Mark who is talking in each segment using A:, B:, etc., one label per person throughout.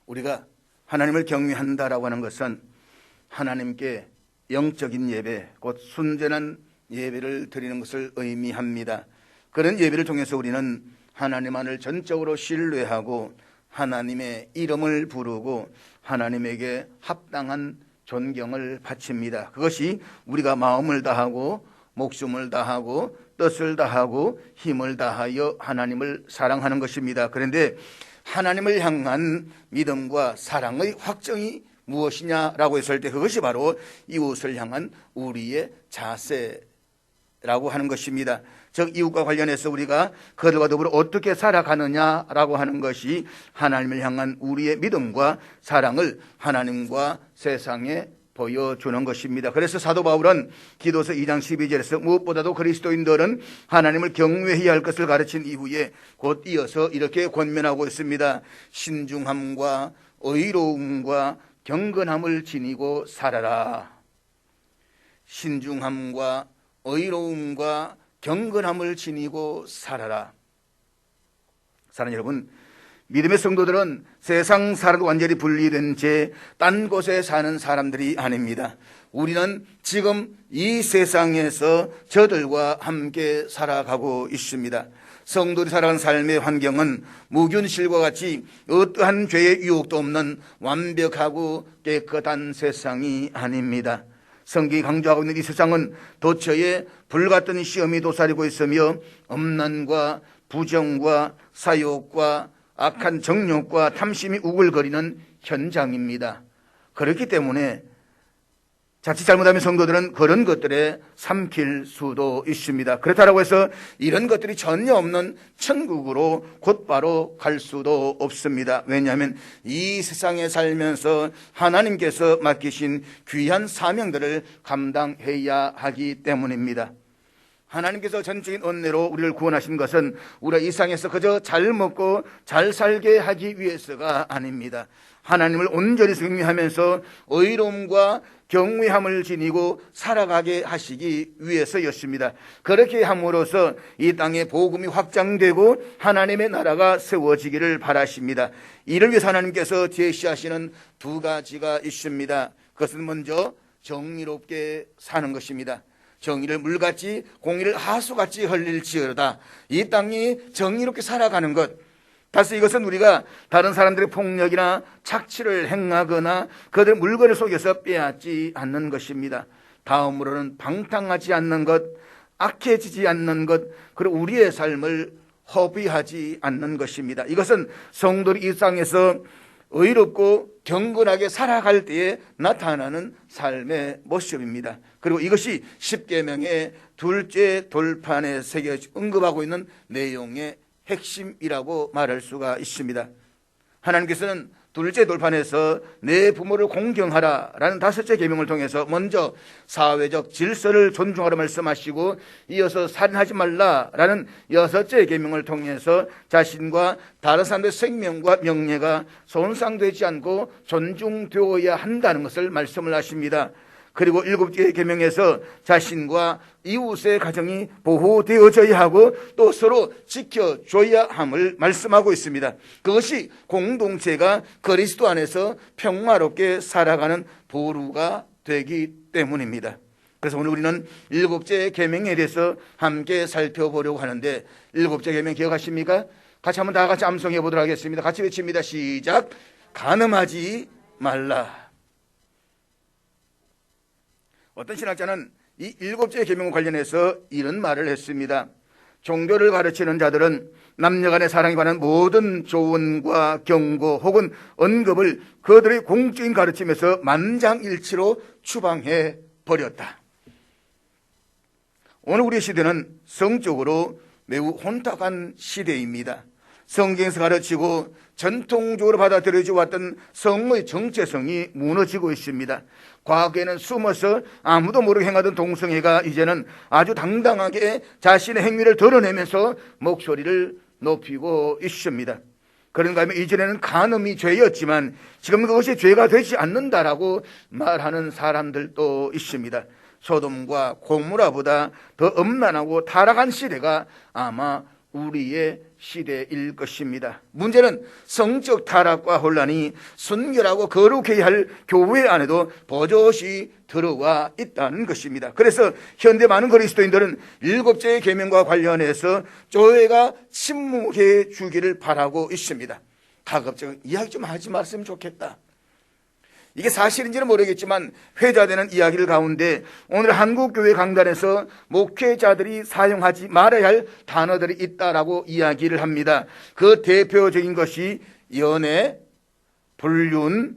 A: 우리가 하나님을 경외한다라고 하는 것은 하나님께 영적인 예배, 곧 순전한 예배를 드리는 것을 의미합니다. 그런 예배를 통해서 우리는 하나님만을 전적으로 신뢰하고 하나님의 이름을 부르고 하나님에게 합당한 존경을 바칩니다. 그것이 우리가 마음을 다하고 목숨을 다하고 뜻을 다하고 힘을 다하여 하나님을 사랑하는 것입니다. 그런데 하나님을 향한 믿음과 사랑의 확정이 무엇이냐라고 했을 때 그것이 바로 이웃을 향한 우리의 자세라고 하는 것입니다. 즉 이웃과 관련해서 우리가 그들과 더불어 어떻게 살아가느냐라고 하는 것이 하나님을 향한 우리의 믿음과 사랑을 하나님과 세상에 보여주는 것입니다. 그래서 사도 바울은 기도서 2장 12절에서 무엇보다도 그리스도인들은 하나님을 경외해야 할 것을 가르친 이후에 곧 이어서 이렇게 권면하고 있습니다. 신중함과 의로움과 경건함을 지니고 살아라. 신중함과 의로움과 경건함을 지니고 살아라. 사랑하는 여러분, 믿음의 성도들은 세상 사람과 완전히 분리된 채 딴 곳에 사는 사람들이 아닙니다. 우리는 지금 이 세상에서 저들과 함께 살아가고 있습니다. 성도들이 살아가는 삶의 환경은 무균실과 같이 어떠한 죄의 유혹도 없는 완벽하고 깨끗한 세상이 아닙니다. 성경이 강조하고 있는 이 세상은 도처에 불같은 시험이 도사리고 있으며 엄난과 부정과 사욕과 악한 정욕과 탐심이 우글거리는 현장입니다. 그렇기 때문에 자칫 잘못하면 성도들은 그런 것들에 삼킬 수도 있습니다. 그렇다고 해서 이런 것들이 전혀 없는 천국으로 곧바로 갈 수도 없습니다. 왜냐하면 이 세상에 살면서 하나님께서 맡기신 귀한 사명들을 감당해야 하기 때문입니다. 하나님께서 전적인 은혜로 우리를 구원하신 것은 우리가 이 세상에서 그저 잘 먹고 잘 살게 하기 위해서가 아닙니다. 하나님을 온전히 경외하면서 의로움과 경외함을 지니고 살아가게 하시기 위해서였습니다. 그렇게 함으로써 이 땅에 복음이 확장되고 하나님의 나라가 세워지기를 바라십니다. 이를 위해서 하나님께서 제시하시는 두 가지가 있습니다. 그것은 먼저 정의롭게 사는 것입니다. 정의를 물같이 공의를 하수같이 흘릴지어다. 이 땅이 정의롭게 살아가는 것, 다시 이것은 우리가 다른 사람들의 폭력이나 착취를 행하거나 그들의 물건을 속여서 빼앗지 않는 것입니다. 다음으로는 방탕하지 않는 것, 악해지지 않는 것, 그리고 우리의 삶을 허비하지 않는 것입니다. 이것은 성도들이 이 땅에서 의롭고 경건하게 살아갈 때에 나타나는 삶의 모습입니다. 그리고 이것이 십계명의 둘째 돌판에 새겨 언급하고 있는 내용의 핵심이라고 말할 수가 있습니다. 하나님께서는 둘째 돌판에서 내 부모를 공경하라라는 다섯째 계명을 통해서 먼저 사회적 질서를 존중하라 말씀하시고 이어서 살인하지 말라라는 여섯째 계명을 통해서 자신과 다른 사람들의 생명과 명예가 손상되지 않고 존중되어야 한다는 것을 말씀을 하십니다. 그리고 일곱째 계명에서 자신과 이웃의 가정이 보호되어져야 하고 또 서로 지켜줘야 함을 말씀하고 있습니다. 그것이 공동체가 그리스도 안에서 평화롭게 살아가는 보루가 되기 때문입니다. 그래서 오늘 우리는 일곱째 계명에 대해서 함께 살펴보려고 하는데, 일곱째 계명 기억하십니까? 같이 한번 다 같이 암송해 보도록 하겠습니다. 같이 외칩니다. 시작. 간음하지 말라. 어떤 신학자는 이 일곱째 계명과 관련해서 이런 말을 했습니다. 종교를 가르치는 자들은 남녀간의 사랑에 관한 모든 조언과 경고 혹은 언급을 그들의 공적인 가르침에서 만장일치로 추방해 버렸다. 오늘 우리 시대는 성적으로 매우 혼탁한 시대입니다. 성경에서 가르치고 전통적으로 받아들여져 왔던 성의 정체성이 무너지고 있습니다. 과거에는 숨어서 아무도 모르게 행하던 동성애가 이제는 아주 당당하게 자신의 행위를 드러내면서 목소리를 높이고 있습니다. 그런가 하면 이전에는 간음이 죄였지만 지금은 그것이 죄가 되지 않는다라고 말하는 사람들도 있습니다. 소돔과 고모라보다 더 음란하고 타락한 시대가 아마 우리의 시대일 것입니다. 문제는 성적 타락과 혼란이 순결하고 거룩해야 할 교회 안에도 버젓이 들어와 있다는 것입니다. 그래서 현대 많은 그리스도인들은 일곱째 계명과 관련해서 교회가 침묵해 주기를 바라고 있습니다. 가급적 이야기 좀 하지 말았으면 좋겠다. 이게 사실인지는 모르겠지만 회자되는 이야기를 가운데 오늘 한국교회 강단에서 목회자들이 사용하지 말아야 할 단어들이 있다라고 이야기를 합니다. 그 대표적인 것이 연애, 불륜,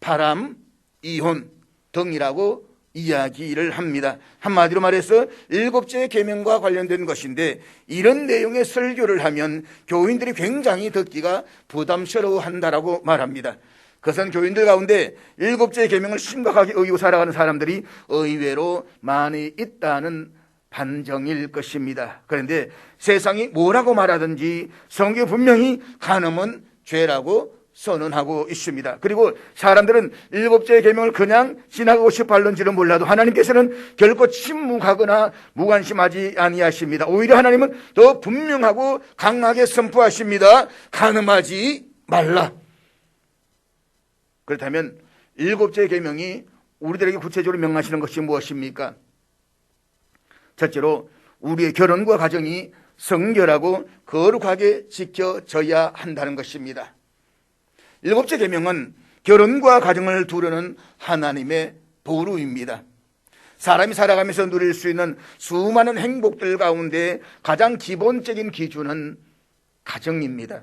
A: 바람, 이혼 등이라고 이야기를 합니다. 한마디로 말해서 일곱째 계명과 관련된 것인데 이런 내용의 설교를 하면 교인들이 굉장히 듣기가 부담스러워한다라고 말합니다. 그것은 교인들 가운데 일곱째 계명을 심각하게 어기고 살아가는 사람들이 의외로 많이 있다는 반정일 것입니다. 그런데 세상이 뭐라고 말하든지 성경이 분명히 간음은 죄라고 선언하고 있습니다. 그리고 사람들은 일곱째 계명을 그냥 지나가고 싶어 할는지는 몰라도 하나님께서는 결코 침묵하거나 무관심하지 아니하십니다. 오히려 하나님은 더 분명하고 강하게 선포하십니다. 간음하지 말라. 그렇다면 일곱째 계명이 우리들에게 구체적으로 명하시는 것이 무엇입니까? 첫째로 우리의 결혼과 가정이 성결하고 거룩하게 지켜져야 한다는 것입니다. 일곱째 계명은 결혼과 가정을 두르는 하나님의 보루입니다. 사람이 살아가면서 누릴 수 있는 수많은 행복들 가운데 가장 기본적인 기준은 가정입니다.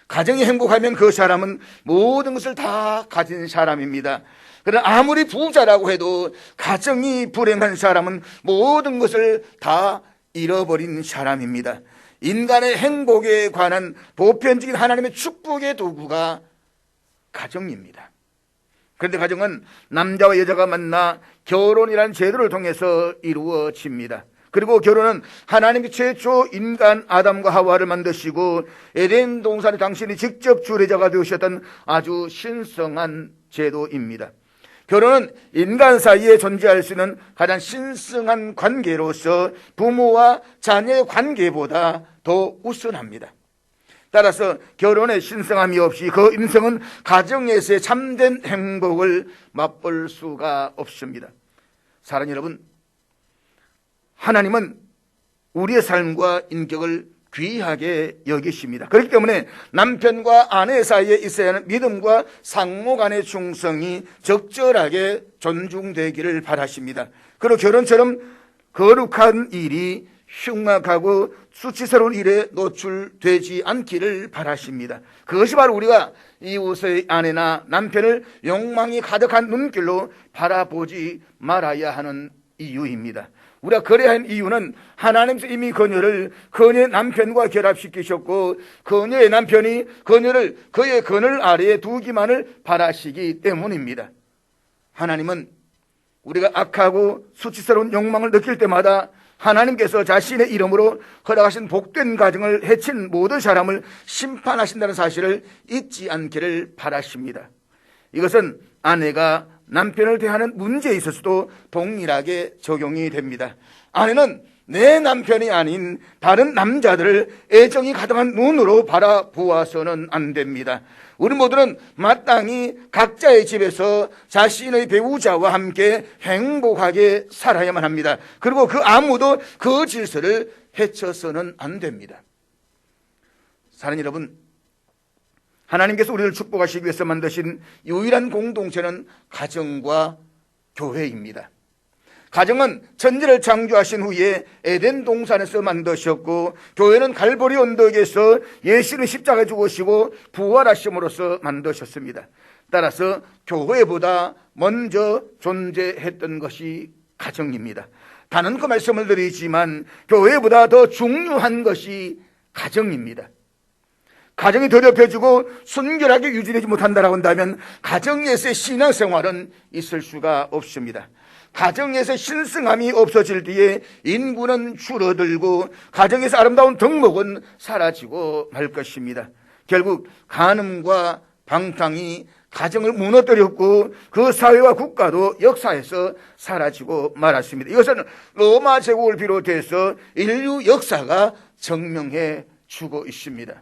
A: 가정이 행복하면 그 사람은 모든 것을 다 가진 사람입니다. 그러나 아무리 부자라고 해도 가정이 불행한 사람은 모든 것을 다 잃어버린 사람입니다. 인간의 행복에 관한 보편적인 하나님의 축복의 도구가 가정입니다. 그런데 가정은 남자와 여자가 만나 결혼이라는 제도를 통해서 이루어집니다. 그리고 결혼은 하나님이 최초 인간 아담과 하와를 만드시고 에덴 동산에 당신이 직접 주례자가 되셨던 아주 신성한 제도입니다. 결혼은 인간 사이에 존재할 수 있는 가장 신성한 관계로서 부모와 자녀의 관계보다 더 우선합니다. 따라서 결혼의 신성함이 없이 그 인생은 가정에서의 참된 행복을 맛볼 수가 없습니다. 사랑하는 여러분, 하나님은 우리의 삶과 인격을 귀하게 여기십니다. 그렇기 때문에 남편과 아내 사이에 있어야 하는 믿음과 상호 간의 충성이 적절하게 존중되기를 바라십니다. 그리고 결혼처럼 거룩한 일이 흉악하고 수치스러운 일에 노출되지 않기를 바라십니다. 그것이 바로 우리가 이웃의 아내나 남편을 욕망이 가득한 눈길로 바라보지 말아야 하는 이유입니다. 우리가 그래야 하는 이유는 하나님께서 이미 그녀를 그녀의 남편과 결합시키셨고 그녀의 남편이 그녀를 그의 그늘 아래에 두기만을 바라시기 때문입니다. 하나님은 우리가 악하고 수치스러운 욕망을 느낄 때마다 하나님께서 자신의 이름으로 허락하신 복된 가정을 해친 모든 사람을 심판하신다는 사실을 잊지 않기를 바라십니다. 이것은 아내가 남편을 대하는 문제에 있어서도 동일하게 적용이 됩니다. 아내는 내 남편이 아닌 다른 남자들을 애정이 가득한 눈으로 바라보아서는 안 됩니다. 우리 모두는 마땅히 각자의 집에서 자신의 배우자와 함께 행복하게 살아야만 합니다. 그리고 그 아무도 그 질서를 해쳐서는 안 됩니다. 사랑하는 여러분, 하나님께서 우리를 축복하시기 위해서 만드신 유일한 공동체는 가정과 교회입니다. 가정은 천지를 창조하신 후에 에덴 동산에서 만드셨고 교회는 갈보리 언덕에서 예수를 십자가에 죽으시고 부활하심으로써 만드셨습니다. 따라서 교회보다 먼저 존재했던 것이 가정입니다. 다는 그 말씀을 드리지만 교회보다 더 중요한 것이 가정입니다. 가정이 더럽혀지고 순결하게 유지되지 못한다라고 한다면 가정에서의 신앙생활은 있을 수가 없습니다. 가정에서 신성함이 없어질 뒤에 인구는 줄어들고 가정에서 아름다운 덕목은 사라지고 말 것입니다. 결국 간음과 방탕이 가정을 무너뜨렸고 그 사회와 국가도 역사에서 사라지고 말았습니다. 이것은 로마 제국을 비롯해서 인류 역사가 증명해 주고 있습니다.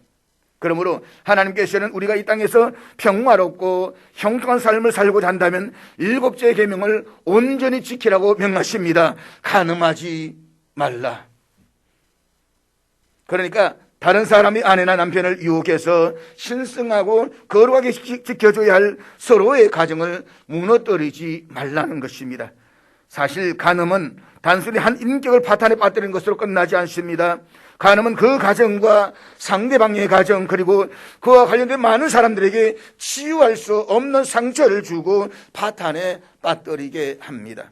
A: 그러므로 하나님께서는 우리가 이 땅에서 평화롭고 형통한 삶을 살고자 한다면 7제의 계명을 온전히 지키라고 명하십니다. 간음하지 말라. 그러니까 다른 사람이 아내나 남편을 유혹해서 신성하고 거룩하게 지켜줘야 할 서로의 가정을 무너뜨리지 말라는 것입니다. 사실 간음은 단순히 한 인격을 파탄에 빠뜨리는 것으로 끝나지 않습니다. 간음은 그 가정과 상대방의 가정, 그리고 그와 관련된 많은 사람들에게 치유할 수 없는 상처를 주고 파탄에 빠뜨리게 합니다.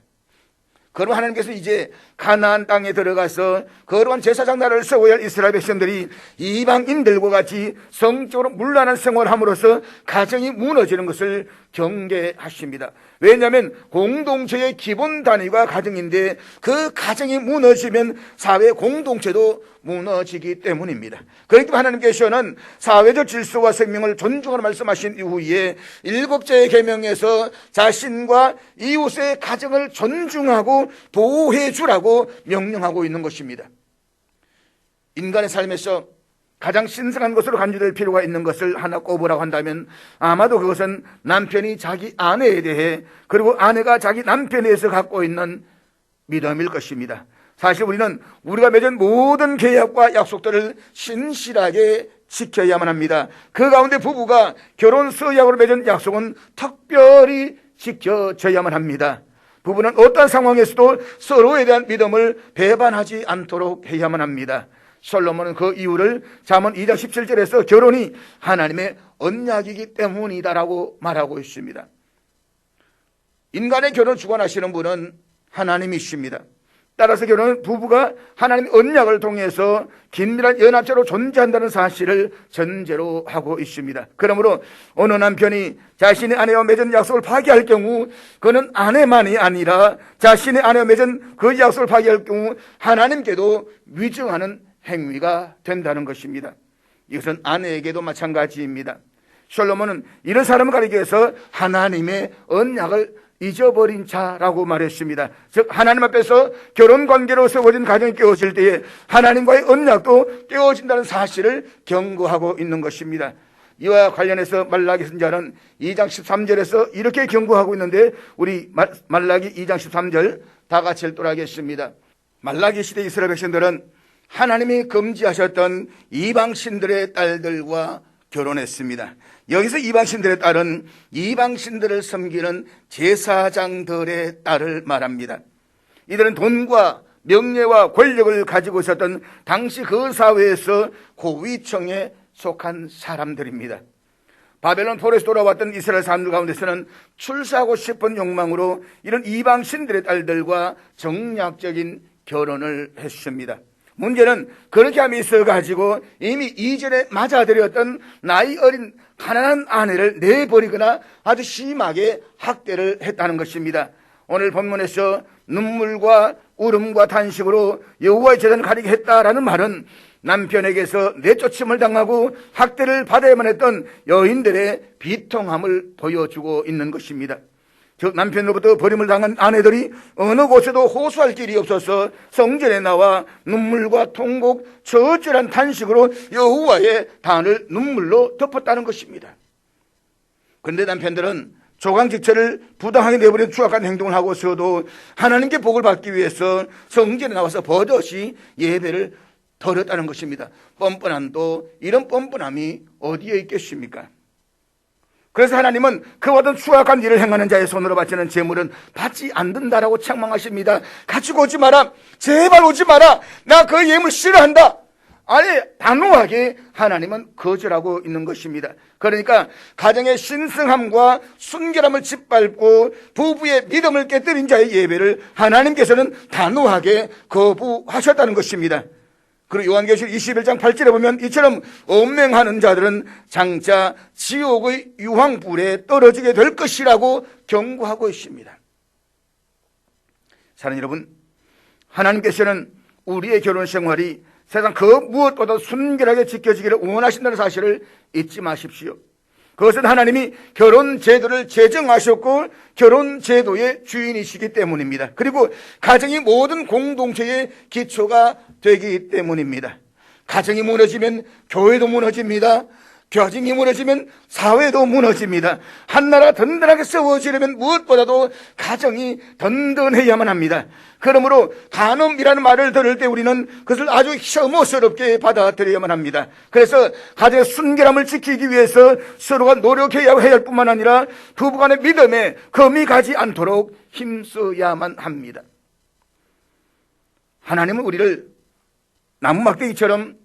A: 그럼 하나님께서 이제 가나안 땅에 들어가서 거룩한 제사장 나라를 세워야 할 이스라엘 백성들이 이방인들과 같이 성적으로 문란한 생활을 함으로써 가정이 무너지는 것을 경계하십니다. 왜냐하면 공동체의 기본 단위가 가정인데 그 가정이 무너지면 사회 공동체도 무너지기 때문입니다. 그렇기 때문에 하나님께서는 사회적 질서와 생명을 존중하라 말씀하신 이후에 7제의 계명에서 자신과 이웃의 가정을 존중하고 보호해 주라고 명령하고 있는 것입니다. 인간의 삶에서 가장 신성한 것으로 간주될 필요가 있는 것을 하나 꼽으라고 한다면 아마도 그것은 남편이 자기 아내에 대해, 그리고 아내가 자기 남편에 대해서 갖고 있는 믿음일 것입니다. 사실 우리는 우리가 맺은 모든 계약과 약속들을 신실하게 지켜야만 합니다. 그 가운데 부부가 결혼 서약으로 맺은 약속은 특별히 지켜져야만 합니다. 부부는 어떤 상황에서도 서로에 대한 믿음을 배반하지 않도록 해야만 합니다. 솔로몬은 그 이유를 잠언 2장 17절에서 결혼이 하나님의 언약이기 때문이다라고 말하고 있습니다. 인간의 결혼을 주관하시는 분은 하나님이십니다. 따라서 결혼은 부부가 하나님의 언약을 통해서 긴밀한 연합체로 존재한다는 사실을 전제로 하고 있습니다. 그러므로 어느 남편이 자신의 아내와 맺은 약속을 파기할 경우 그는 아내만이 아니라 자신의 아내와 맺은 그 약속을 파기할 경우 하나님께도 위증하는 행위가 된다는 것입니다. 이것은 아내에게도 마찬가지입니다. 솔로몬은 이런 사람을 가리기 위해서 하나님의 언약을 잊어버린 자라고 말했습니다. 즉 하나님 앞에서 결혼관계로 세워진 가정이 깨어질 때에 하나님과의 언약도 깨어진다는 사실을 경고하고 있는 것입니다. 이와 관련해서 말라기 선지자는 2장 13절에서 이렇게 경고하고 있는데 우리 말라기 2장 13절 다 같이 읽도록하겠습니다. 말라기 시대 이스라엘 백성들은 하나님이 금지하셨던 이방신들의 딸들과 결혼했습니다. 여기서 이방신들의 딸은 이방신들을 섬기는 제사장들의 딸을 말합니다. 이들은 돈과 명예와 권력을 가지고 있었던 당시 그 사회에서 고위층에 속한 사람들입니다. 바벨론 포로에서 돌아왔던 이스라엘 사람들 가운데서는 출세하고 싶은 욕망으로 이런 이방신들의 딸들과 정략적인 결혼을 했습니다. 문제는 그렇게 함이 있어가지고 이미 이전에 맞아들였던 나이 어린 가난한 아내를 내버리거나 아주 심하게 학대를 했다는 것입니다. 오늘 본문에서 눈물과 울음과 탄식으로 여호와의 제단을 가리게 했다라는 말은 남편에게서 내쫓음을 당하고 학대를 받아야만 했던 여인들의 비통함을 보여주고 있는 것입니다. 즉 남편으로부터 버림을 당한 아내들이 어느 곳에도 호소할 길이 없어서 성전에 나와 눈물과 통곡, 처절한 탄식으로 여호와의 단을 눈물로 덮었다는 것입니다. 그런데 남편들은 조강직처를 부당하게 내버린 추악한 행동을 하고서도 하나님께 복을 받기 위해서 성전에 나와서 버젓이 예배를 드렸다는 것입니다. 뻔뻔함도 이런 뻔뻔함이 어디에 있겠습니까? 그래서 하나님은 그와 같은 추악한 일을 행하는 자의 손으로 바치는 재물은 받지 않는다라고 책망하십니다. 가지고 오지 마라. 제발 오지 마라. 나 그 예물 싫어한다. 아예 단호하게 하나님은 거절하고 있는 것입니다. 그러니까 가정의 신성함과 순결함을 짓밟고 부부의 믿음을 깨뜨린 자의 예배를 하나님께서는 단호하게 거부하셨다는 것입니다. 그리고 요한계시록 21장 8절에 보면 이처럼 엄맹하는 자들은 장차 지옥의 유황불에 떨어지게 될 것이라고 경고하고 있습니다. 사랑하는 여러분, 하나님께서는 우리의 결혼 생활이 세상 그 무엇보다 순결하게 지켜지기를 원하신다는 사실을 잊지 마십시오. 그것은 하나님이 결혼 제도를 제정하셨고 결혼 제도의 주인이시기 때문입니다. 그리고 가정이 모든 공동체의 기초가 되기 때문입니다. 가정이 무너지면 교회도 무너집니다. 가정이 무너지면 사회도 무너집니다. 한 나라가 든든하게 세워지려면 무엇보다도 가정이 든든해야만 합니다. 그러므로 간음이라는 말을 들을 때 우리는 그것을 아주 혐오스럽게 받아들여야만 합니다. 그래서 가정의 순결함을 지키기 위해서 서로가 노력해야 할 뿐만 아니라 부부 간의 믿음에 금이 가지 않도록 힘써야만 합니다. 하나님은 우리를 나무막대기처럼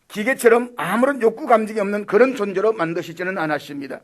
A: 기계처럼 아무런 욕구 감정이 없는 그런 존재로 만드시지는 않았습니다.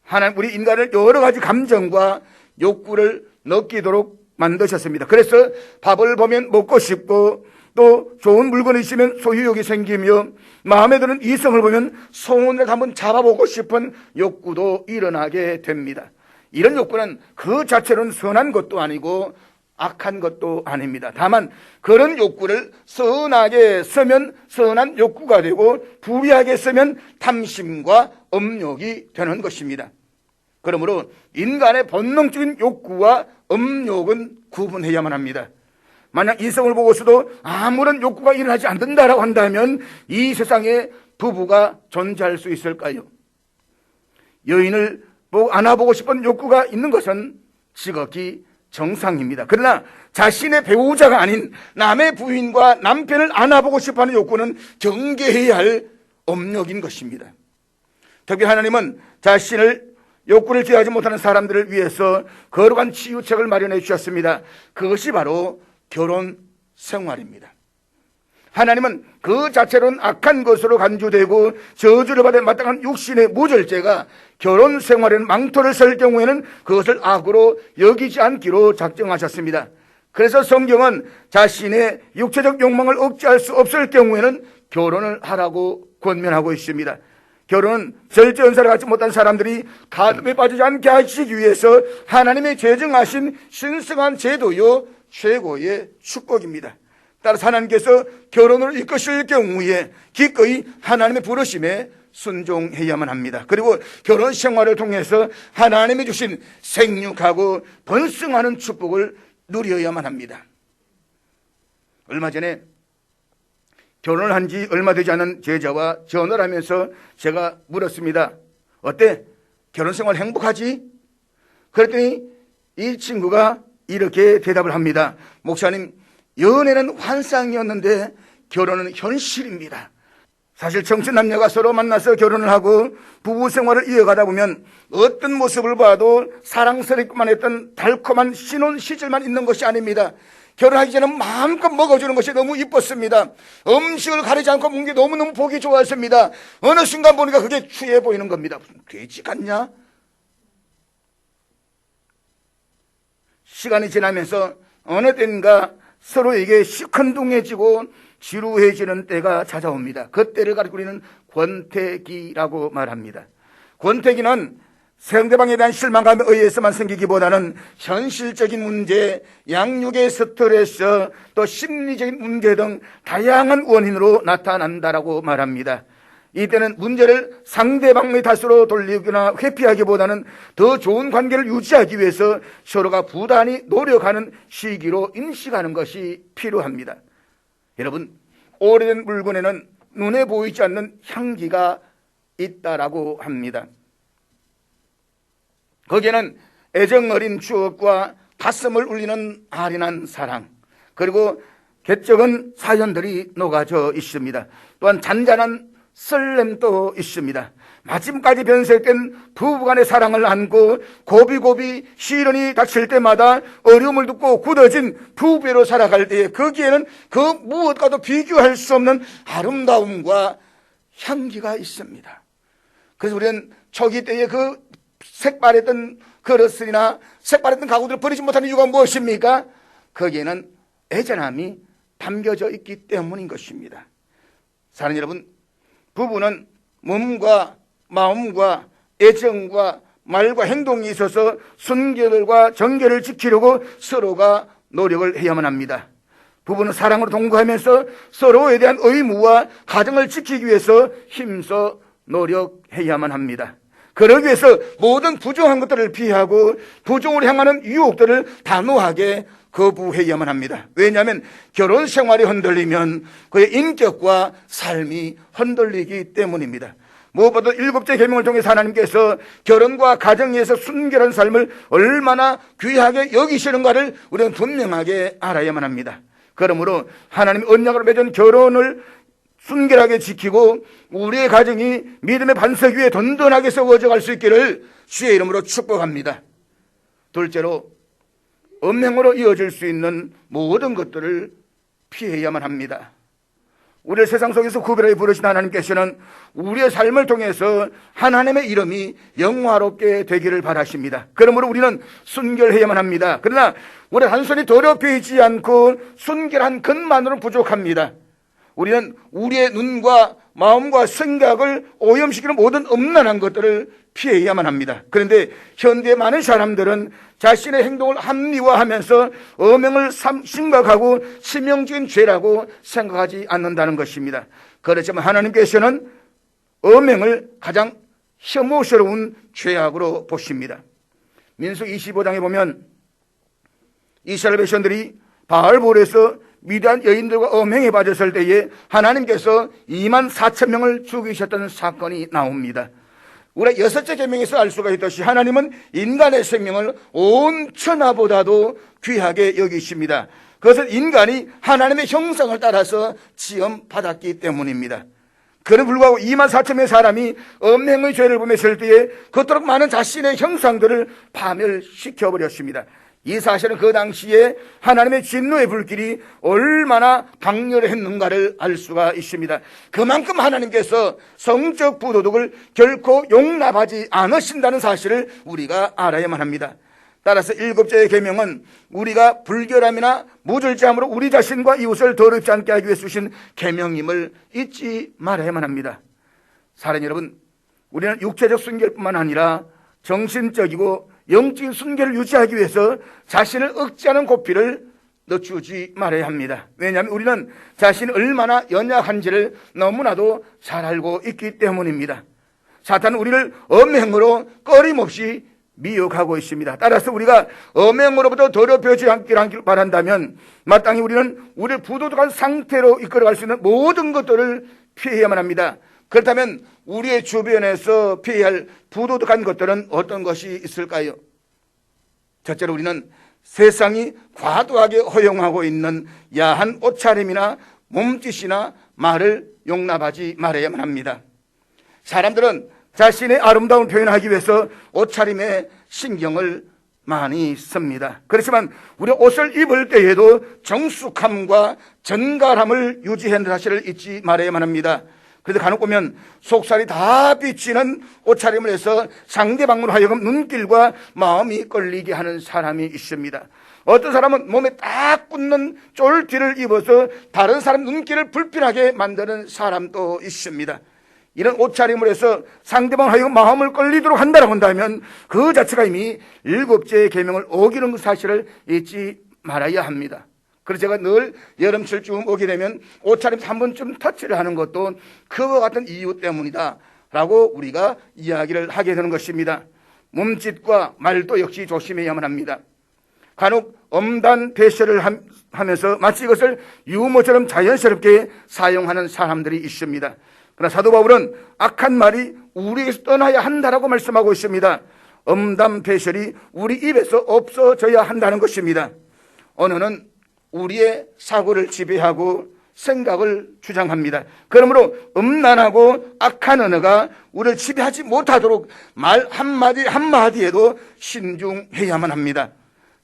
A: 하나님 우리 인간을 여러 가지 감정과 욕구를 느끼도록 만드셨습니다. 그래서 밥을 보면 먹고 싶고 또 좋은 물건이 있으면 소유욕이 생기며 마음에 드는 이성을 보면 손을 한번 잡아보고 싶은 욕구도 일어나게 됩니다. 이런 욕구는 그 자체로는 선한 것도 아니고 악한 것도 아닙니다. 다만 그런 욕구를 선하게 쓰면 선한 욕구가 되고 부비하게 쓰면 탐심과 음욕이 되는 것입니다. 그러므로 인간의 본능적인 욕구와 음욕은 구분해야만 합니다. 만약 이성을 보고서도 아무런 욕구가 일어나지 않는다라고 한다면 이 세상에 부부가 존재할 수 있을까요? 여인을 안아보고 싶은 욕구가 있는 것은 지극히 정상입니다. 그러나 자신의 배우자가 아닌 남의 부인과 남편을 안아보고 싶어하는 욕구는 경계해야 할 음욕인 것입니다. 특히 하나님은 자신을 욕구를 제어하지 못하는 사람들을 위해서 거룩한 치유책을 마련해 주셨습니다. 그것이 바로 결혼 생활입니다. 하나님은 그 자체로는 악한 것으로 간주되고 저주를 받아 마땅한 육신의 무절제가 결혼 생활에는 망토를 설 경우에는 그것을 악으로 여기지 않기로 작정하셨습니다. 그래서 성경은 자신의 육체적 욕망을 억제할 수 없을 경우에는 결혼을 하라고 권면하고 있습니다. 결혼은 절제연사를 갖지 못한 사람들이 가늠에 빠지지 않게 하시기 위해서 하나님의 제정하신 신성한 제도요 최고의 축복입니다. 따라서 하나님께서 결혼을 이끄실 경우에 기꺼이 하나님의 부르심에 순종해야만 합니다. 그리고 결혼 생활을 통해서 하나님이 주신 생육하고 번성하는 축복을 누려야만 합니다. 얼마 전에 결혼을 한 지 얼마 되지 않은 제자와 전화를 하면서 제가 물었습니다. 어때? 결혼 생활 행복하지? 그랬더니 이 친구가 이렇게 대답을 합니다. 목사님, 연애는 환상이었는데 결혼은 현실입니다. 사실 청춘 남녀가 서로 만나서 결혼을 하고 부부 생활을 이어가다 보면 어떤 모습을 봐도 사랑스럽기만 했던 달콤한 신혼 시절만 있는 것이 아닙니다. 결혼하기 전에 마음껏 먹어주는 것이 너무 이뻤습니다. 음식을 가리지 않고 먹는 게 너무너무 보기 좋았습니다. 어느 순간 보니까 그게 추해 보이는 겁니다. 무슨 돼지 같냐? 시간이 지나면서 어느 때인가 서로에게 시큰둥해지고 지루해지는 때가 찾아옵니다. 그때를 가리켜 우리는 권태기라고 말합니다. 권태기는 상대방에 대한 실망감에 의해서만 생기기보다는 현실적인 문제, 양육의 스트레스, 또 심리적인 문제 등 다양한 원인으로 나타난다라고 말합니다. 이때는 문제를 상대방의 탓으로 돌리거나 회피하기보다는 더 좋은 관계를 유지하기 위해서 서로가 부단히 노력하는 시기로 인식하는 것이 필요합니다. 여러분, 오래된 물건에는 눈에 보이지 않는 향기가 있다라고 합니다. 거기에는 애정어린 추억과 가슴을 울리는 아련한 사랑, 그리고 객적은 사연들이 녹아져 있습니다. 또한 잔잔한 설렘도 있습니다. 마침까지 변색된 부부간의 사랑을 안고 고비고비 시련이 닥칠 때마다 어려움을 듣고 굳어진 부부로 살아갈 때에 거기에는 그 무엇과도 비교할 수 없는 아름다움과 향기가 있습니다. 그래서 우리는 초기 때에 그 색바랬던 그릇이나 색바랬던 가구들을 버리지 못하는 이유가 무엇입니까? 거기에는 애절함이 담겨져 있기 때문인 것입니다. 사랑하는 여러분, 부부는 몸과 마음과 애정과 말과 행동이 있어서 순결과 정결을 지키려고 서로가 노력을 해야만 합니다. 부부는 사랑으로 동거하면서 서로에 대한 의무와 가정을 지키기 위해서 힘써 노력해야만 합니다. 그러기 위해서 모든 부정한 것들을 피하고 부정으로 향하는 유혹들을 단호하게 거부해야만 합니다. 왜냐하면 결혼 생활이 흔들리면 그의 인격과 삶이 흔들리기 때문입니다. 무엇보다 일곱째 계명을 통해서 하나님께서 결혼과 가정에서 순결한 삶을 얼마나 귀하게 여기시는가를 우리는 분명하게 알아야만 합니다. 그러므로 하나님이 언약으로 맺은 결혼을 순결하게 지키고 우리의 가정이 믿음의 반석 위에 든든하게 세워져 갈 수 있기를 주의 이름으로 축복합니다. 둘째로, 음행으로 이어질 수 있는 모든 것들을 피해야만 합니다. 우리를 세상 속에서 구별하게 부르신 하나님께서는 우리의 삶을 통해서 하나님의 이름이 영화롭게 되기를 바라십니다. 그러므로 우리는 순결해야만 합니다. 그러나 우리는 단순히 더럽히지 않고 순결한 것만으로는 부족합니다. 우리는 우리의 눈과 마음과 생각을 오염시키는 모든 음란한 것들을 피해야만 합니다. 그런데 현대의 많은 사람들은 자신의 행동을 합리화하면서 음행을 심각하고 치명적인 죄라고 생각하지 않는다는 것입니다. 그렇지만 하나님께서는 음행을 가장 혐오스러운 죄악으로 보십니다. 민수기 25장에 보면 이스라엘 백성들이 바알볼에서 미디안 여인들과 음행에 빠졌을 때에 하나님께서 24,000명을 죽이셨던 사건이 나옵니다. 우리가 여섯째 계명에서 알 수가 있듯이 하나님은 인간의 생명을 온 천하보다도 귀하게 여기십니다. 그것은 인간이 하나님의 형상을 따라서 지음받았기 때문입니다. 그럼에도 불구하고 24,000명의 사람이 음행의 죄를 범했을 때에 그토록 많은 자신의 형상들을 파멸시켜버렸습니다. 이 사실은 그 당시에 하나님의 진노의 불길이 얼마나 강렬했는가를 알 수가 있습니다. 그만큼 하나님께서 성적 부도덕을 결코 용납하지 않으신다는 사실을 우리가 알아야만 합니다. 따라서 일곱째의 계명은 우리가 불결함이나 무절제함으로 우리 자신과 이웃을 더럽지 않게 하기 위해 주신 계명임을 잊지 말아야만 합니다. 사랑하는 여러분, 우리는 육체적 순결뿐만 아니라 정신적이고 영적인 순결을 유지하기 위해서 자신을 억제하는 고삐를 늦추지 말아야 합니다. 왜냐하면 우리는 자신이 얼마나 연약한지를 너무나도 잘 알고 있기 때문입니다. 사탄은 우리를 음행으로 끊임없이 미혹하고 있습니다. 따라서 우리가 음행으로부터 더럽혀지지 않기를 바란다면 마땅히 우리는 우리를 부도덕한 상태로 이끌어갈 수 있는 모든 것들을 피해야만 합니다. 그렇다면 우리의 주변에서 피해야 할 부도덕한 것들은 어떤 것이 있을까요? 첫째로 우리는 세상이 과도하게 허용하고 있는 야한 옷차림이나 몸짓이나 말을 용납하지 말아야만 합니다. 사람들은 자신의 아름다운 표현을 하기 위해서 옷차림에 신경을 많이 씁니다. 그렇지만 우리 옷을 입을 때에도 정숙함과 정갈함을 유지하는 사실을 잊지 말아야만 합니다. 그래서 간혹 보면 속살이 다 비치는 옷차림을 해서 상대방으로 하여금 눈길과 마음이 끌리게 하는 사람이 있습니다. 어떤 사람은 몸에 딱 붙는 쫄티를 입어서 다른 사람 눈길을 불편하게 만드는 사람도 있습니다. 이런 옷차림을 해서 상대방을 하여금 마음을 끌리도록 한다고 한다면 그 자체가 이미 일곱째 계명을 어기는 사실을 잊지 말아야 합니다. 그래서 제가 늘 여름철쯤 오게 되면 옷차림 한 번쯤 터치를 하는 것도 그와 같은 이유 때문이다 라고 우리가 이야기를 하게 되는 것입니다. 몸짓과 말도 역시 조심해야만 합니다. 간혹 엄단 배설을 하면서 마치 이것을 유머처럼 자연스럽게 사용하는 사람들이 있습니다. 그러나 사도 바울은 악한 말이 우리에게서 떠나야 한다라고 말씀하고 있습니다. 엄단 배설이 우리 입에서 없어져야 한다는 것입니다. 언어는 우리의 사고를 지배하고 생각을 주장합니다. 그러므로 음란하고 악한 언어가 우리를 지배하지 못하도록 말 한마디 한마디에도 신중해야만 합니다.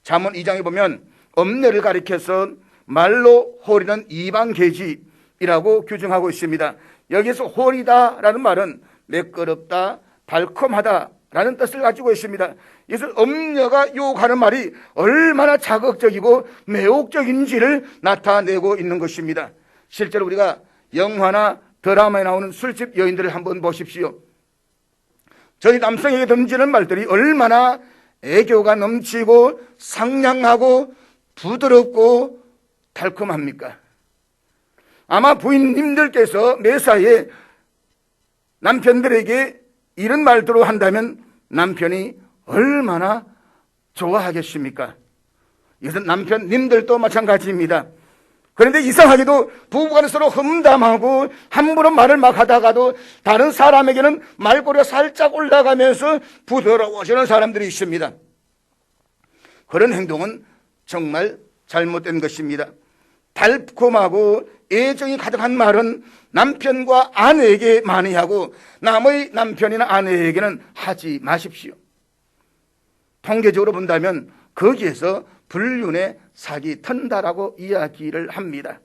A: 잠언 2장에 보면 엄례를 가리켜서 말로 호리는 이방계집이라고 규정하고 있습니다. 여기서 호리다라는 말은 매끄럽다, 달콤하다라는 뜻을 가지고 있습니다. 이것은 엄녀가 유혹하는 말이 얼마나 자극적이고 매혹적인지를 나타내고 있는 것입니다. 실제로 우리가 영화나 드라마에 나오는 술집 여인들을 한번 보십시오. 저희 남성에게 던지는 말들이 얼마나 애교가 넘치고 상냥하고 부드럽고 달콤합니까? 아마 부인님들께서 매사에 남편들에게 이런 말들을 한다면 남편이 얼마나 좋아하겠습니까? 이것은 남편님들도 마찬가지입니다. 그런데 이상하게도 부부간에 서로 험담하고 함부로 말을 막 하다가도 다른 사람에게는 말꼬리가 살짝 올라가면서 부드러워지는 사람들이 있습니다. 그런 행동은 정말 잘못된 것입니다. 달콤하고 애정이 가득한 말은 남편과 아내에게 많이 하고 남의 남편이나 아내에게는 하지 마십시오. 통계적으로 본다면 거기에서 불륜의 사기 턴다라고 이야기를 합니다.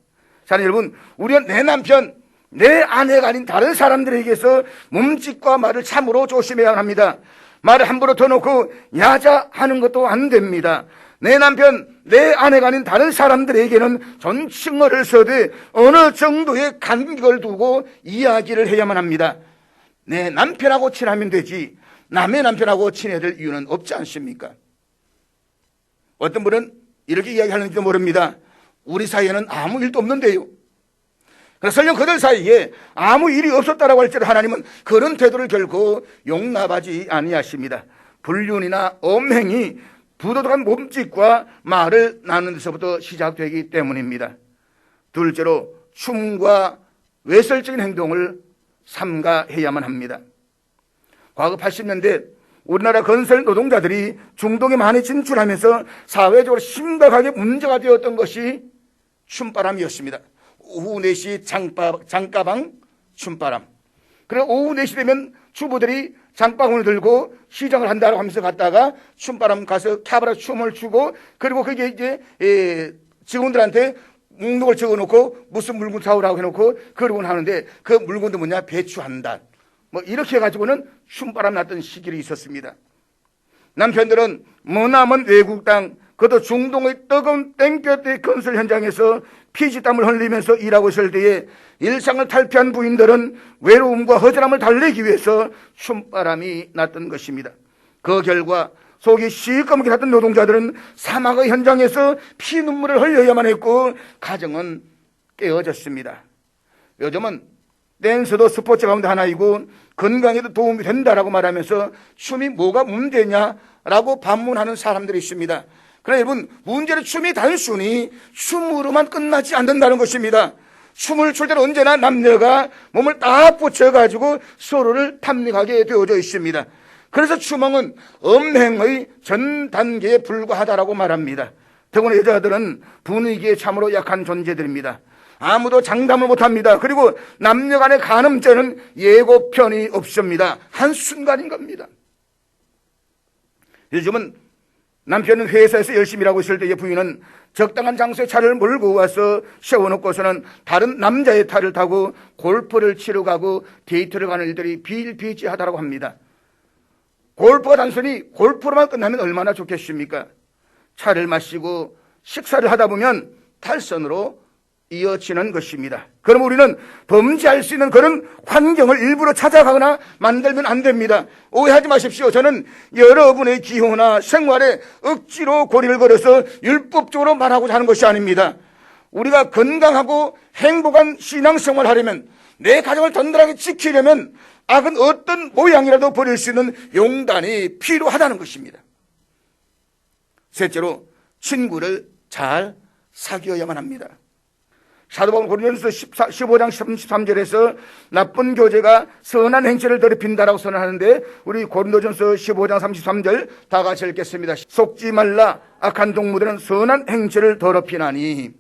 A: 자, 여러분, 우리는 내 남편, 내 아내가 아닌 다른 사람들에게서 몸짓과 말을 참으로 조심해야 합니다. 말을 함부로 터놓고 야자하는 것도 안 됩니다. 내 남편, 내 아내가 아닌 다른 사람들에게는 존칭어를 써되 어느 정도의 간격을 두고 이야기를 해야만 합니다. 내 남편하고 친하면 되지 남의 남편하고 친해야 될 이유는 없지 않습니까? 어떤 분은 이렇게 이야기하는지도 모릅니다. 우리 사이에는 아무 일도 없는데요. 그래서 설령 그들 사이에 아무 일이 없었다라고 할지라도 하나님은 그런 태도를 결코 용납하지 아니하십니다. 불륜이나 엄행이 부도덕한 몸짓과 말을 나누는 데서부터 시작되기 때문입니다. 둘째로 춤과 외설적인 행동을 삼가해야만 합니다. 과거 80년대 우리나라 건설 노동자들이 중동에 많이 진출하면서 사회적으로 심각하게 문제가 되었던 것이 춤바람이었습니다. 오후 4시 장가방 춤바람. 그리고 오후 4시 되면 주부들이 장바구니를 들고 시장을 한다고 하면서 갔다가 춤바람 가서 캐바라 춤을 추고 그리고 그게 이제 직원들한테 목록을 적어놓고 무슨 물건 사오라고 해놓고 그러곤 하는데 그 물건도 뭐냐 배추 한 단. 뭐 이렇게 해가지고는 춤바람 났던 시기가 있었습니다. 남편들은 머나먼 외국 땅 그것도 중동의 뜨거운 땡볕의 건설 현장에서 피지땀을 흘리면서 일하고 있을 때에 일상을 탈피한 부인들은 외로움과 허전함을 달래기 위해서 춤바람이 났던 것입니다. 그 결과 속이 시꺼멓게 탔던 노동자들은 사막의 현장에서 피눈물을 흘려야만 했고 가정은 깨어졌습니다. 요즘은 댄스도 스포츠 가운데 하나이고 건강에도 도움이 된다라고 말하면서 춤이 뭐가 문제냐라고 반문하는 사람들이 있습니다. 그러나 여러분, 문제는 춤이 단순히 춤으로만 끝나지 않는다는 것입니다. 춤을 출 때는 언제나 남녀가 몸을 딱 붙여가지고 서로를 탐닉하게 되어져 있습니다. 그래서 추멍은 엄행의 전 단계에 불과하다라고 말합니다. 더구나 여자들은 분위기에 참으로 약한 존재들입니다. 아무도 장담을 못합니다. 그리고 남녀 간의 간음죄는 예고편이 없습니다. 한순간인 겁니다. 요즘은 남편은 회사에서 열심히 일하고 있을 때의 부인은 적당한 장소에 차를 몰고 와서 세워놓고서는 다른 남자의 차를 타고 골프를 치러 가고 데이트를 가는 일들이 비일비재하다고 합니다. 골프가 단순히 골프로만 끝나면 얼마나 좋겠습니까? 차를 마시고 식사를 하다 보면 탈선으로 이어지는 것입니다. 그럼 우리는 범죄할 수 있는 그런 환경을 일부러 찾아가거나 만들면 안 됩니다. 오해하지 마십시오. 저는 여러분의 기호나 생활에 억지로 고리를 걸어서 율법적으로 말하고자 하는 것이 아닙니다. 우리가 건강하고 행복한 신앙생활을 하려면 내 가정을 든든하게 지키려면 악은 어떤 모양이라도 버릴 수 있는 용단이 필요하다는 것입니다. 셋째로 친구를 잘 사귀어야만 합니다. 사도 바울은 고린도전서 15장 13절에서 나쁜 교제가 선한 행실을 더럽힌다라고 선언하는데 우리 고린도전서 15장 33절 다 같이 읽겠습니다. 속지 말라 악한 동무들은 선한 행실을 더럽히나니.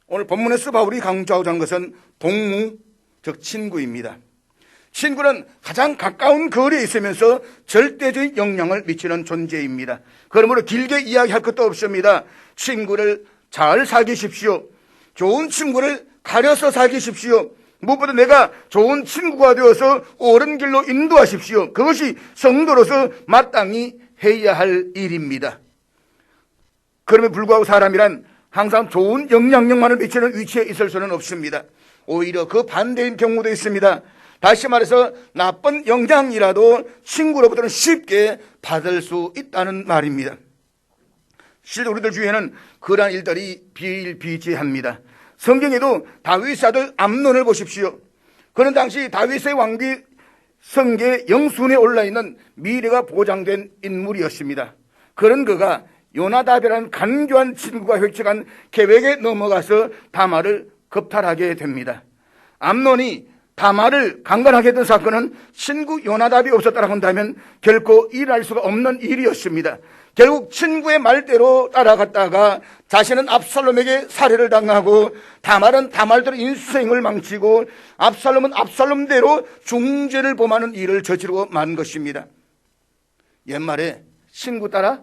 A: 오늘 본문에서 바울이 강조하고자 하는 것은 동무, 즉 친구입니다. 친구는 가장 가까운 거리에 있으면서 절대적인 영향을 미치는 존재입니다. 그러므로 길게 이야기할 것도 없습니다. 친구를 잘 사귀십시오. 좋은 친구를 가려서 사귀십시오. 무엇보다 내가 좋은 친구가 되어서 옳은 길로 인도하십시오. 그것이 성도로서 마땅히 해야 할 일입니다. 그럼에도 불구하고 사람이란 항상 좋은 영향력만을 미치는 위치에 있을 수는 없습니다. 오히려 그 반대인 경우도 있습니다. 다시 말해서 나쁜 영향이라도 친구로부터는 쉽게 받을 수 있다는 말입니다. 실제 우리들 주위에는 그러한 일들이 비일비재합니다. 성경에도 다윗의 아들 암논을 보십시오. 그는 당시 다윗의 왕비 성계 영순에 올라있는 미래가 보장된 인물이었습니다. 그런 그가 요나답이라는 간교한 친구가 획책한 계획에 넘어가서 다말을 겁탈하게 됩니다. 암논이 다말을 강간하게 된 사건은 친구 요나답이 없었다고 한다면 결코 일어날 수가 없는 일이었습니다. 결국 친구의 말대로 따라갔다가 자신은 압살롬에게 살해를 당하고 다말은 다말대로 인생을 망치고 압살롬은 압살롬대로 중죄를 범하는 일을 저지르고 만 것입니다. 옛말에 친구 따라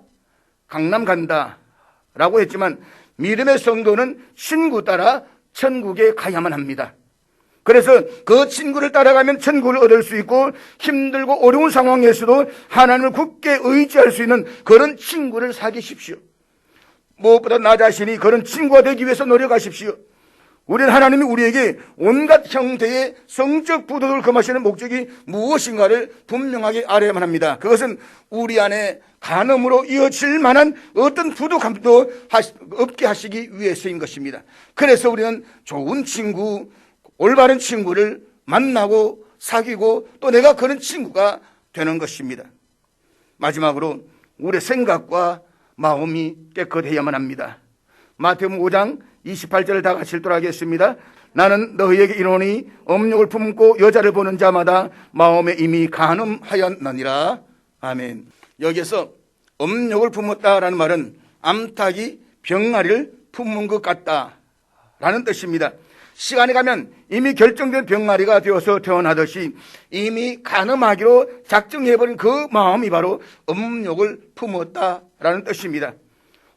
A: 강남 간다 라고 했지만 믿음의 성도는 친구 따라 천국에 가야만 합니다. 그래서 그 친구를 따라가면 천국을 얻을 수 있고 힘들고 어려운 상황에서도 하나님을 굳게 의지할 수 있는 그런 친구를 사귀십시오. 무엇보다 나 자신이 그런 친구가 되기 위해서 노력하십시오. 우리는 하나님이 우리에게 온갖 형태의 성적 부도를 금하시는 목적이 무엇인가를 분명하게 알아야만 합니다. 그것은 우리 안에 간음으로 이어질 만한 어떤 부족함도 없게 하시기 위해서인 것입니다. 그래서 우리는 좋은 친구, 올바른 친구를 만나고 사귀고 또 내가 그런 친구가 되는 것입니다. 마지막으로 우리의 생각과 마음이 깨끗해야만 합니다. 마태복음 5장 28절을 다 같이 읽도록 하겠습니다. 나는 너희에게 이르노니 음욕을 품고 여자를 보는 자마다 마음에 이미 간음하였느니라. 아멘. 여기에서 음욕을 품었다라는 말은 암탉이 병아리를 품은 것 같다라는 뜻입니다. 시간이 가면 이미 결정된 병아리가 되어서 태어나듯이 이미 간음하기로 작정해버린 그 마음이 바로 음욕을 품었다라는 뜻입니다.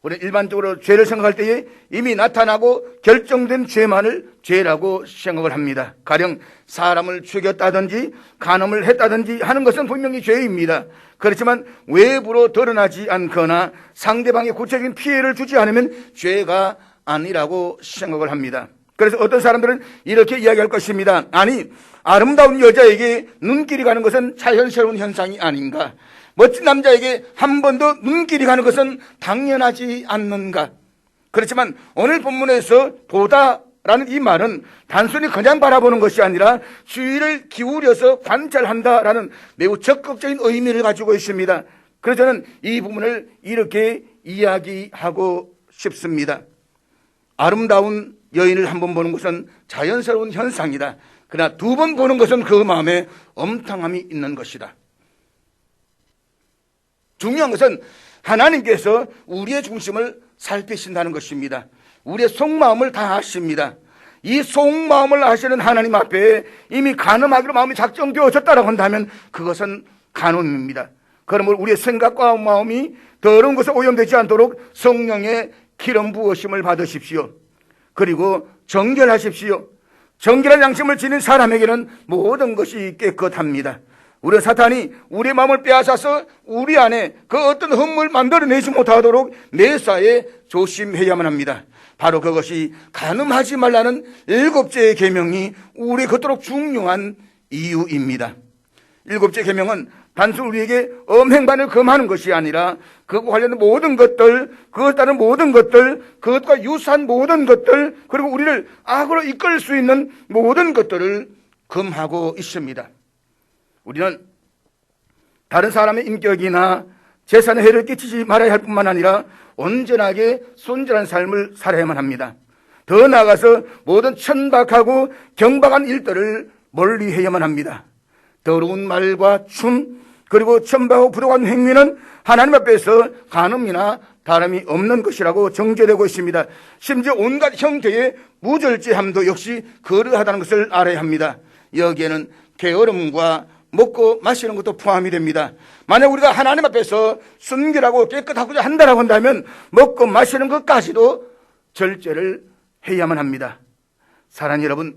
A: 우리는 일반적으로 죄를 생각할 때에 이미 나타나고 결정된 죄만을 죄라고 생각을 합니다. 가령 사람을 죽였다든지 간음을 했다든지 하는 것은 분명히 죄입니다. 그렇지만 외부로 드러나지 않거나 상대방에 구체적인 피해를 주지 않으면 죄가 아니라고 생각을 합니다. 그래서 어떤 사람들은 이렇게 이야기할 것입니다. 아니, 아름다운 여자에게 눈길이 가는 것은 자연스러운 현상이 아닌가? 멋진 남자에게 한 번 더 눈길이 가는 것은 당연하지 않는가? 그렇지만 오늘 본문에서 보다라는 이 말은 단순히 그냥 바라보는 것이 아니라 주의를 기울여서 관찰한다라는 매우 적극적인 의미를 가지고 있습니다. 그래서 저는 이 부분을 이렇게 이야기하고 싶습니다. 아름다운 여인을 한 번 보는 것은 자연스러운 현상이다. 그러나 두 번 보는 것은 그 마음에 엄탕함이 있는 것이다. 중요한 것은 하나님께서 우리의 중심을 살피신다는 것입니다. 우리의 속마음을 다 아십니다. 이 속마음을 아시는 하나님 앞에 이미 간음하기로 마음이 작정되어졌다고 한다면 그것은 간음입니다. 그러므로 우리의 생각과 마음이 더러운 것에 오염되지 않도록 성령의 기름 부으심을 받으십시오. 그리고 정결하십시오. 정결한 양심을 지닌 사람에게는 모든 것이 깨끗합니다. 우리 사탄이 우리의 마음을 빼앗아서 우리 안에 그 어떤 흠을 만들어내지 못하도록 매사에 조심해야만 합니다. 바로 그것이 간음하지 말라는 7제의 계명이 우리에 그토록 중요한 이유입니다. 7째 계명은 단순 우리에게 음행반을 금하는 것이 아니라 그것과 관련된 모든 것들, 그것 따른 모든 것들, 그것과 유사한 모든 것들, 그리고 우리를 악으로 이끌 수 있는 모든 것들을 금하고 있습니다. 우리는 다른 사람의 인격이나 재산에 해를 끼치지 말아야 할 뿐만 아니라 온전하게 순전한 삶을 살아야만 합니다. 더 나아가서 모든 천박하고 경박한 일들을 멀리해야만 합니다. 더러운 말과 춤, 그리고 천박하고 부족한 행위는 하나님 앞에서 간음이나 다름이 없는 것이라고 정죄되고 있습니다. 심지어 온갖 형태의 무절제함도 역시 거르하다는 것을 알아야 합니다. 여기에는 게으름과 먹고 마시는 것도 포함이 됩니다. 만약 우리가 하나님 앞에서 순결하고 깨끗하고자 한다고 한다면 먹고 마시는 것까지도 절제를 해야만 합니다. 사랑하는 여러분,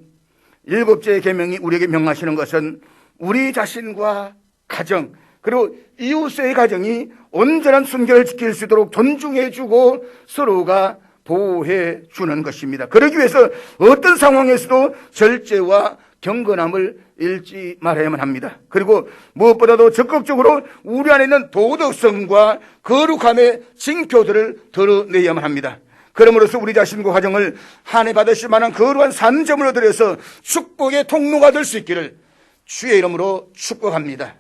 A: 7제의 계명이 우리에게 명하시는 것은 우리 자신과 가정, 그리고 이웃의 가정이 온전한 순결을 지킬 수 있도록 존중해주고 서로가 보호해 주는 것입니다. 그러기 위해서 어떤 상황에서도 절제와 경건함을 잃지 말아야만 합니다. 그리고 무엇보다도 적극적으로 우리 안에 있는 도덕성과 거룩함의 징표들을 드러내야만 합니다. 그러므로서 우리 자신과 가정을 한 해 받으실 만한 거룩한 산점을 얻으려서 축복의 통로가 될 수 있기를 주의 이름으로 축복합니다.